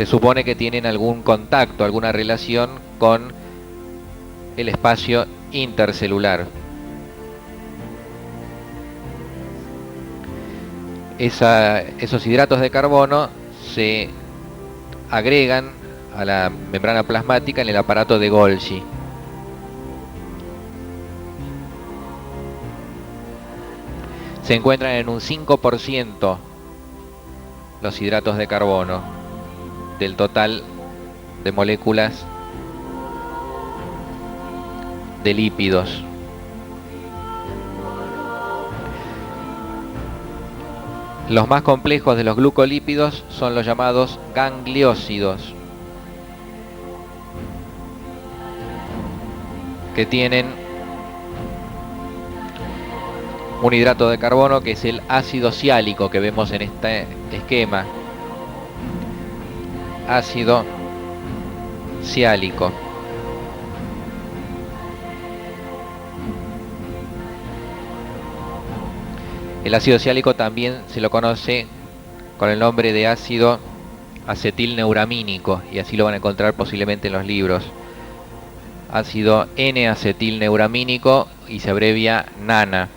se supone que tienen algún contacto, alguna relación con el espacio intercelular. Esos hidratos de carbono se agregan a la membrana plasmática en el aparato de Golgi. Se encuentran en un 5% los hidratos de carbono del total de moléculas de lípidos. Los más complejos de los glucolípidos son los llamados gangliósidos, que tienen un hidrato de carbono que es el ácido siálico que vemos en este esquema. Ácido siálico. El ácido siálico también se lo conoce con el nombre de ácido acetilneuramínico, y así lo van a encontrar posiblemente en los libros. Ácido N-acetilneuramínico, y se abrevia NANA.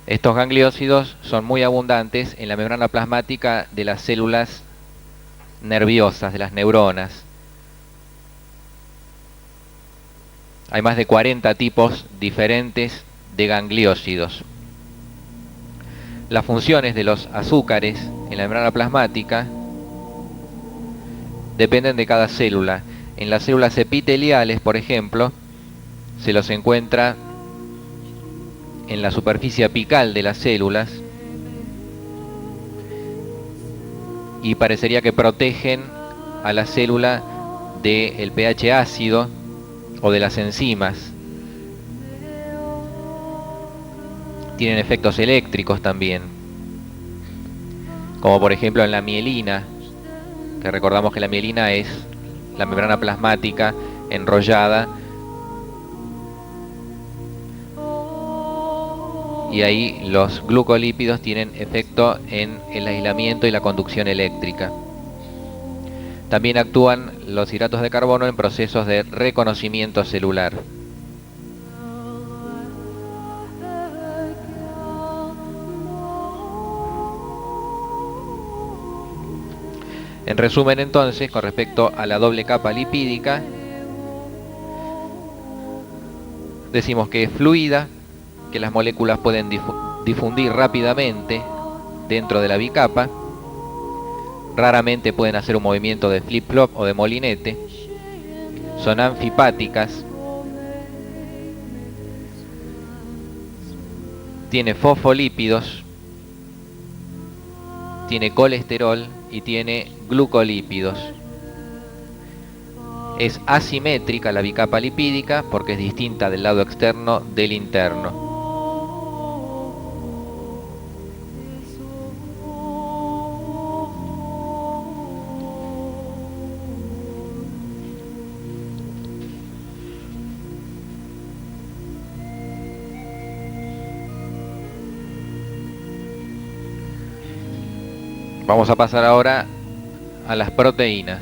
Estos gangliósidos son muy abundantes en la membrana plasmática de las células nerviosas, de las neuronas. Hay más de 40 tipos diferentes de gangliósidos. Las funciones de los azúcares en la membrana plasmática dependen de cada célula. En las células epiteliales, por ejemplo, se los encuentra en la superficie apical de las células, y parecería que protegen a la célula del pH ácido o de las enzimas. Tienen efectos eléctricos también, como por ejemplo en la mielina, que recordamos que la mielina es la membrana plasmática enrollada, y ahí los glucolípidos tienen efecto en el aislamiento y la conducción eléctrica. También actúan los hidratos de carbono en procesos de reconocimiento celular. En resumen, entonces, con respecto a la doble capa lipídica, decimos que es fluida, que las moléculas pueden difundir rápidamente dentro de la bicapa, raramente pueden hacer un movimiento de flip-flop o de molinete, son anfipáticas, tiene fosfolípidos, tiene colesterol y tiene glucolípidos. Es asimétrica la bicapa lipídica porque es distinta del lado externo del interno. Vamos a pasar ahora a las proteínas.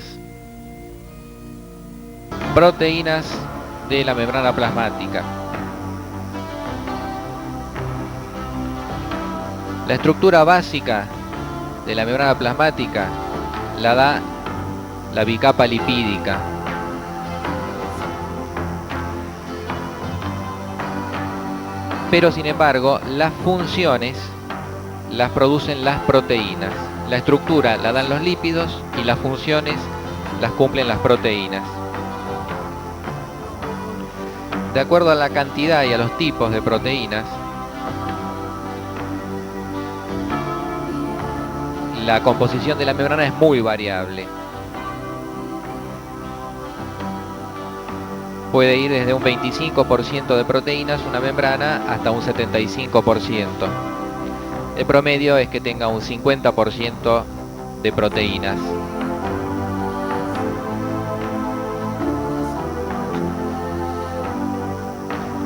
Proteínas de la membrana plasmática. La estructura básica de la membrana plasmática la da la bicapa lipídica. Pero sin embargo, las funciones las producen las proteínas. La estructura la dan los lípidos y las funciones las cumplen las proteínas. De acuerdo a la cantidad y a los tipos de proteínas, la composición de la membrana es muy variable. Puede ir desde un 25% de proteínas una membrana hasta un 75%. El promedio es que tenga un 50% de proteínas.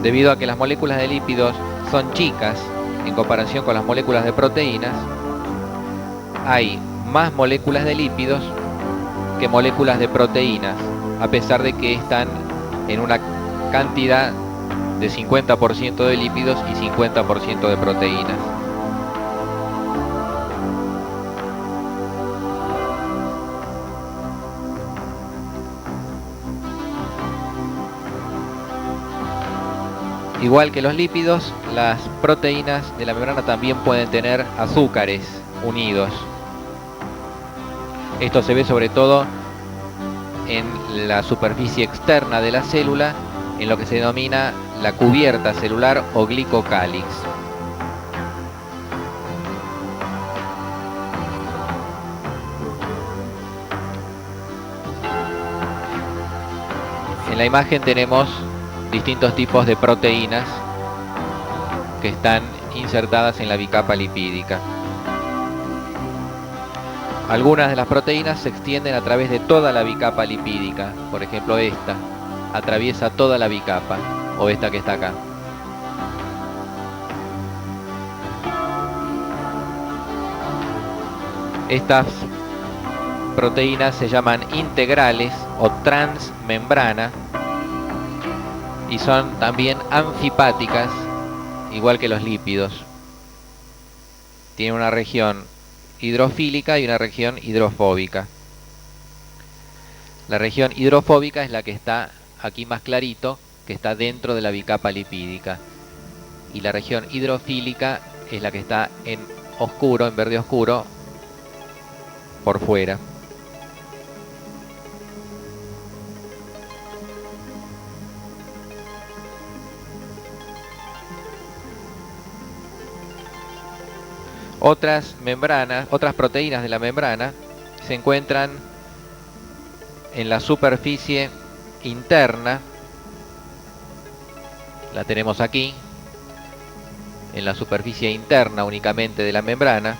Debido a que las moléculas de lípidos son chicas en comparación con las moléculas de proteínas, hay más moléculas de lípidos que moléculas de proteínas, a pesar de que están en una cantidad de 50% de lípidos y 50% de proteínas. Igual que los lípidos, las proteínas de la membrana también pueden tener azúcares unidos. Esto se ve sobre todo en la superficie externa de la célula, en lo que se denomina la cubierta celular o glicocálix. En la imagen tenemos distintos tipos de proteínas que están insertadas en la bicapa lipídica. Algunas de las proteínas se extienden a través de toda la bicapa lipídica. Por ejemplo, esta atraviesa toda la bicapa, o esta que está acá. Estas proteínas se llaman integrales o transmembrana y son también anfipáticas, igual que los lípidos. Tienen una región hidrofílica y una región hidrofóbica. La región hidrofóbica es la que está aquí más clarito, que está dentro de la bicapa lipídica. Y la región hidrofílica es la que está en oscuro, en verde oscuro, por fuera. Otras membranas, otras proteínas de la membrana se encuentran en la superficie interna. La tenemos aquí, en la superficie interna únicamente de la membrana,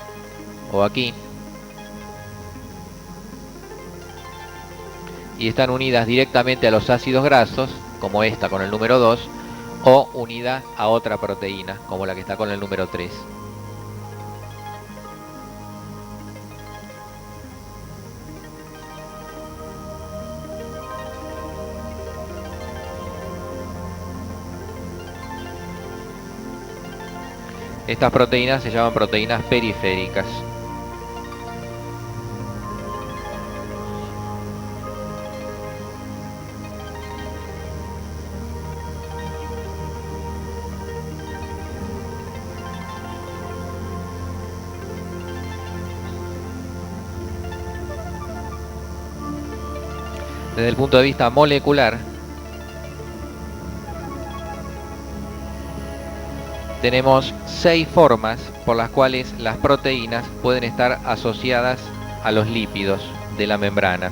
o aquí. Y están unidas directamente a los ácidos grasos, como esta con el número 2, o unida a otra proteína, como la que está con el número 3. Estas proteínas se llaman proteínas periféricas. Desde el punto de vista molecular, tenemos 6 formas por las cuales las proteínas pueden estar asociadas a los lípidos de la membrana.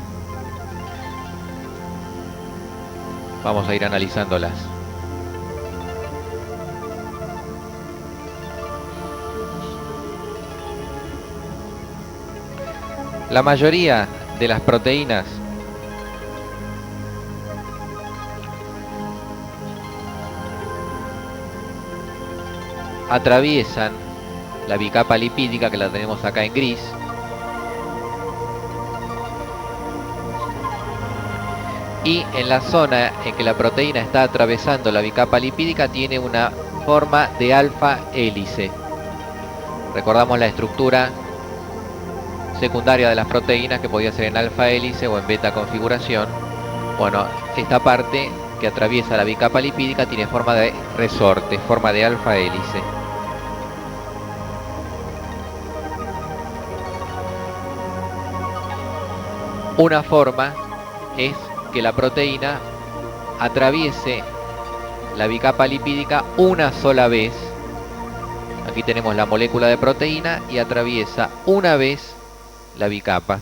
Vamos a ir analizándolas. La mayoría de las proteínas atraviesan la bicapa lipídica, que la tenemos acá en gris, y en la zona en que la proteína está atravesando la bicapa lipídica tiene una forma de alfa hélice. Recordamos la estructura secundaria de las proteínas, que podía ser en alfa hélice o en beta configuración. Bueno, esta parte que atraviesa la bicapa lipídica tiene forma de resorte, forma de alfa hélice. Una forma es que la proteína atraviese la bicapa lipídica una sola vez. Aquí tenemos la molécula de proteína y atraviesa una vez la bicapa.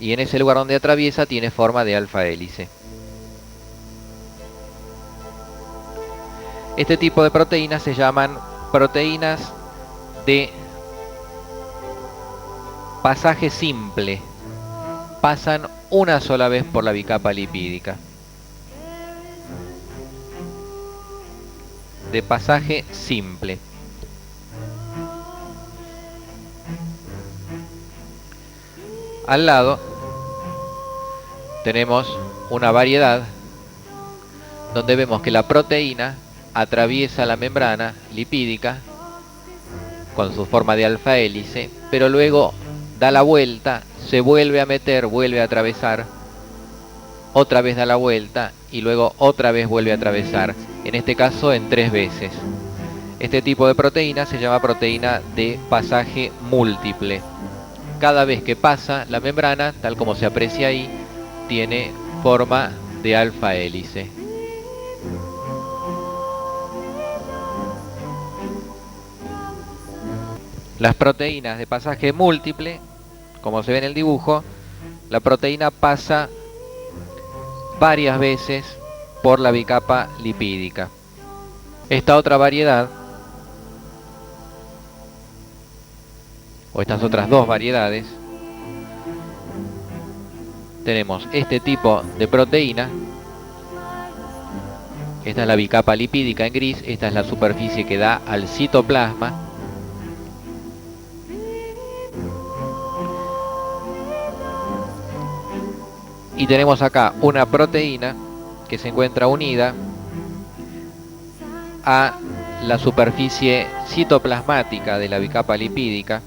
Y en ese lugar donde atraviesa tiene forma de alfa hélice. Este tipo de proteínas se llaman proteínas de pasaje simple. Pasan una sola vez por la bicapa lipídica. de pasaje simple. Al lado tenemos una variedad donde vemos que la proteína atraviesa la membrana lipídica con su forma de alfa hélice, pero luego da la vuelta, se vuelve a meter, vuelve a atravesar, otra vez da la vuelta y luego otra vez vuelve a atravesar, en este caso en 3 veces. Este tipo de proteína se llama proteína de pasaje múltiple. Cada vez que pasa la membrana, tal como se aprecia ahí, tiene forma de alfa hélice. Las proteínas de pasaje múltiple, como se ve en el dibujo, la proteína pasa varias veces por la bicapa lipídica. Esta otra variedad, o estas otras dos variedades, tenemos este tipo de proteína. Esta es la bicapa lipídica en gris, esta es la superficie que da al citoplasma. Y tenemos acá una proteína que se encuentra unida a la superficie citoplasmática de la bicapa lipídica.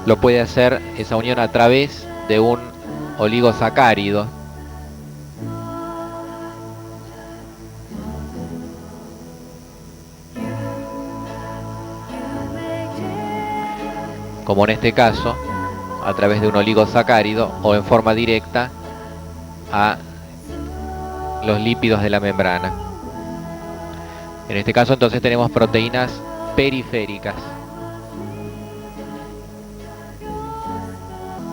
Lo puede hacer esa unión a través de un oligosacárido. Como en este caso, a través de un oligosacárido o en forma directa a los lípidos de la membrana. En este caso entonces tenemos proteínas periféricas.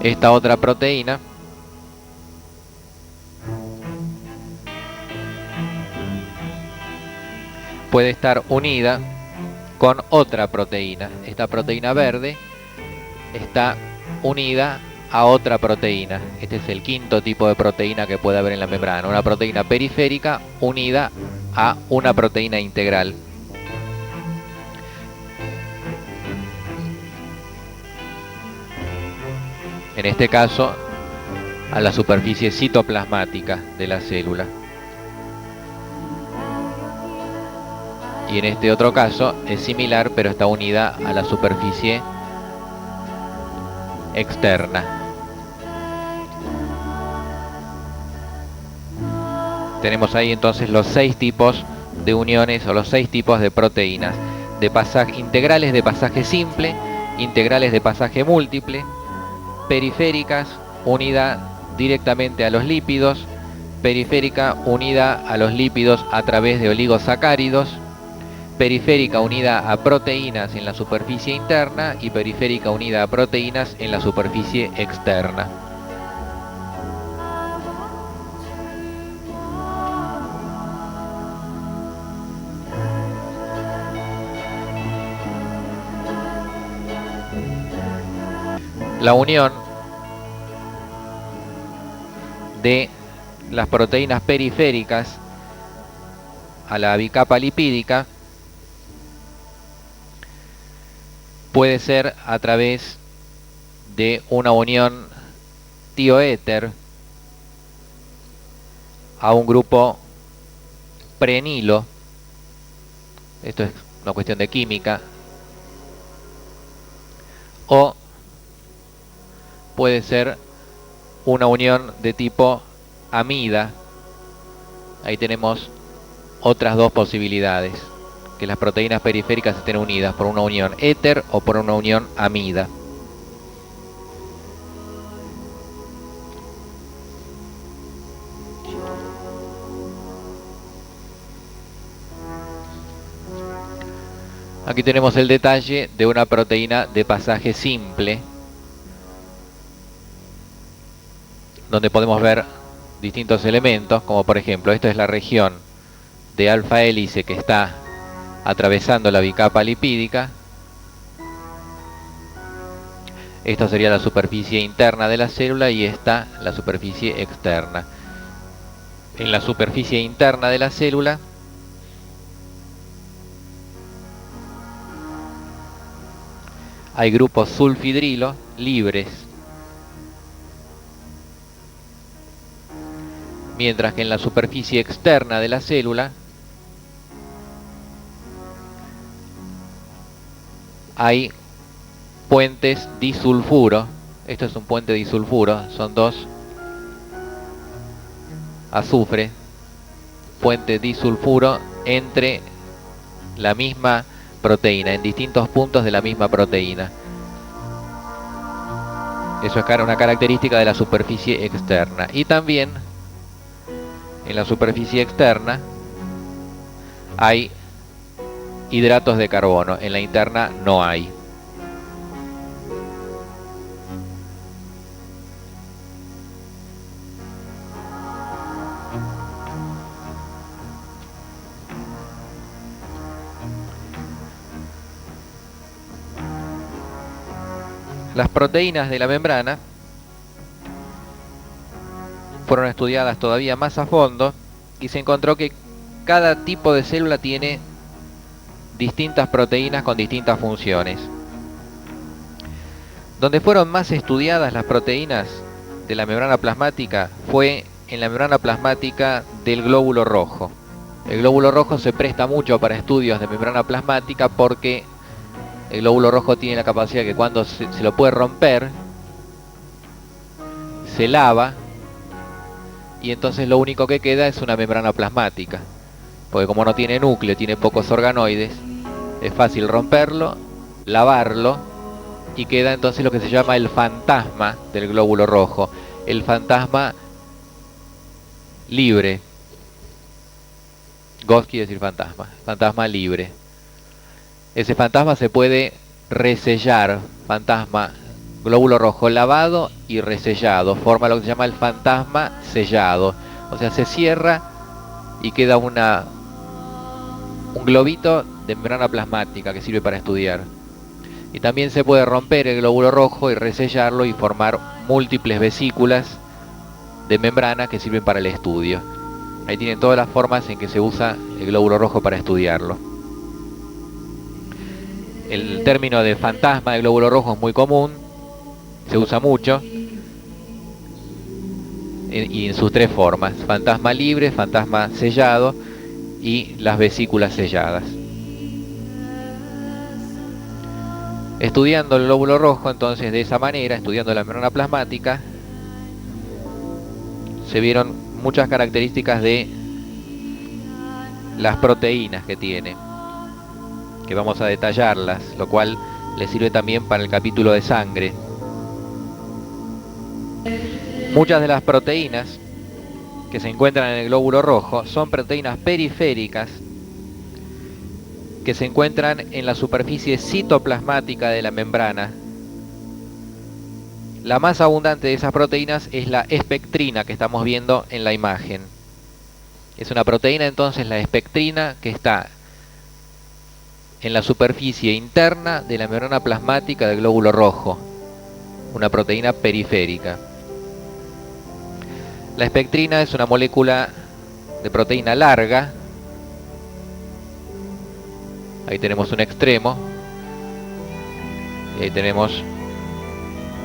Esta otra proteína puede estar unida con otra proteína. Esta proteína verde está unida a otra proteína. Este es el quinto tipo de proteína que puede haber en la membrana. Una proteína periférica unida a una proteína integral. En este caso, a la superficie citoplasmática de la célula. Y en este otro caso es similar, pero está unida a la superficie externa. Tenemos ahí entonces los 6 tipos de uniones o los 6 tipos de proteínas de pasaje, integrales de pasaje simple, integrales de pasaje múltiple, periféricas unida directamente a los lípidos, periférica unida a los lípidos a través de oligosacáridos, periférica unida a proteínas en la superficie interna y periférica unida a proteínas en la superficie externa. La unión de las proteínas periféricas a la bicapa lipídica puede ser a través de una unión tioéter a un grupo prenilo. Esto es una cuestión de química. O puede ser una unión de tipo amida. Ahí tenemos otras dos posibilidades, que las proteínas periféricas estén unidas por una unión éter o por una unión amida. Aquí tenemos el detalle de una proteína de pasaje simple, donde podemos ver distintos elementos, como por ejemplo, esta es la región de alfa hélice que está atravesando la bicapa lipídica. Esto sería la superficie interna de la célula y esta la superficie externa. En la superficie interna de la célula hay grupos sulfhidrilo libres, mientras que en la superficie externa de la célula hay puentes disulfuro. Esto es un puente disulfuro, son dos azufre, puente disulfuro entre la misma proteína, en distintos puntos de la misma proteína. Eso es una característica de la superficie externa. Y también en la superficie externa hay hidratos de carbono, en la interna no hay. Las proteínas de la membrana fueron estudiadas todavía más a fondo y se encontró que cada tipo de célula tiene distintas proteínas con distintas funciones. Donde fueron más estudiadas las proteínas de la membrana plasmática fue en la membrana plasmática del glóbulo rojo. El glóbulo rojo se presta mucho para estudios de membrana plasmática porque el glóbulo rojo tiene la capacidad que cuando se lo puede romper, se lava y entonces lo único que queda es una membrana plasmática. Porque como no tiene núcleo, tiene pocos organoides, es fácil romperlo, lavarlo y queda entonces lo que se llama el fantasma del glóbulo rojo. El fantasma libre. Ghost quiere decir fantasma. Fantasma libre. Ese fantasma se puede resellar. Fantasma, glóbulo rojo lavado y resellado. Forma lo que se llama el fantasma sellado. O sea, se cierra y queda un globito de membrana plasmática que sirve para estudiar. Y también se puede romper el glóbulo rojo y resellarlo y formar múltiples vesículas de membrana que sirven para el estudio. Ahí tienen todas las formas en que se usa el glóbulo rojo para estudiarlo. El término de fantasma de glóbulo rojo es muy común, se usa mucho y en sus tres formas: fantasma libre, fantasma sellado y las vesículas selladas. Estudiando el glóbulo rojo, entonces, de esa manera, estudiando la membrana plasmática, se vieron muchas características de las proteínas que tiene, que vamos a detallarlas, lo cual le sirve también para el capítulo de sangre. Muchas de las proteínas que se encuentran en el glóbulo rojo son proteínas periféricas que se encuentran en la superficie citoplasmática de la membrana. La más abundante de esas proteínas es la espectrina que estamos viendo en la imagen. Es una proteína entonces, la espectrina, que está en la superficie interna de la membrana plasmática del glóbulo rojo, una proteína periférica. La espectrina es una molécula de proteína larga. Ahí tenemos un extremo y ahí tenemos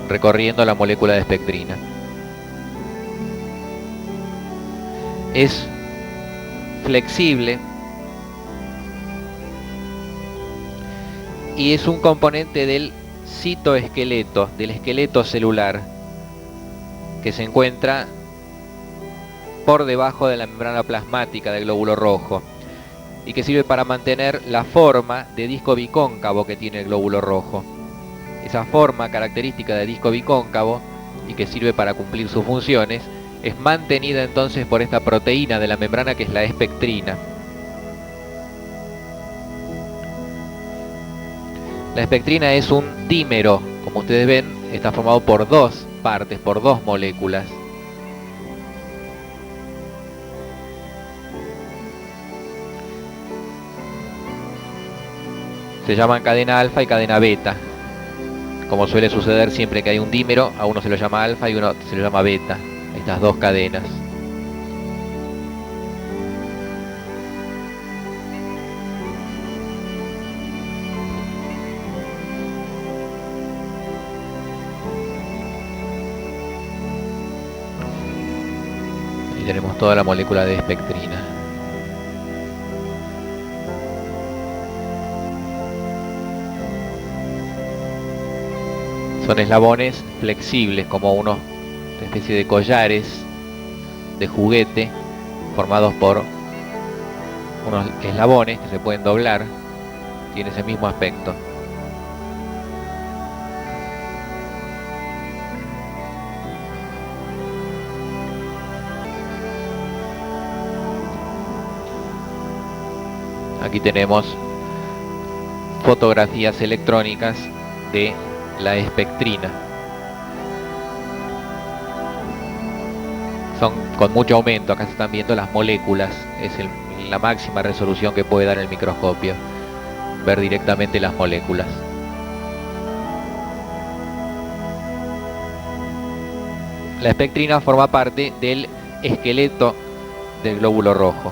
recorriendo la molécula de espectrina. Es flexible y es un componente del citoesqueleto, del esqueleto celular, que se encuentra por debajo de la membrana plasmática del glóbulo rojo y que sirve para mantener la forma de disco bicóncavo que tiene el glóbulo rojo. Esa forma característica de disco bicóncavo y que sirve para cumplir sus funciones es mantenida entonces por esta proteína de la membrana que es la espectrina. La espectrina es un dímero, como ustedes ven, está formado por dos partes, por dos moléculas. Se llaman cadena alfa y cadena beta. Como suele suceder siempre que hay un dímero, a uno se lo llama alfa y uno se lo llama beta, estas dos cadenas. Ahí tenemos toda la molécula de espectrina. Son eslabones flexibles, como una especie de collares de juguete formados por unos eslabones que se pueden doblar. Tiene ese mismo aspecto. Aquí tenemos fotografías electrónicas de la espectrina. Son con mucho aumento. Acá se están viendo las moléculas. Es la máxima resolución que puede dar el microscopio, ver directamente las moléculas. La espectrina forma parte del esqueleto del glóbulo rojo.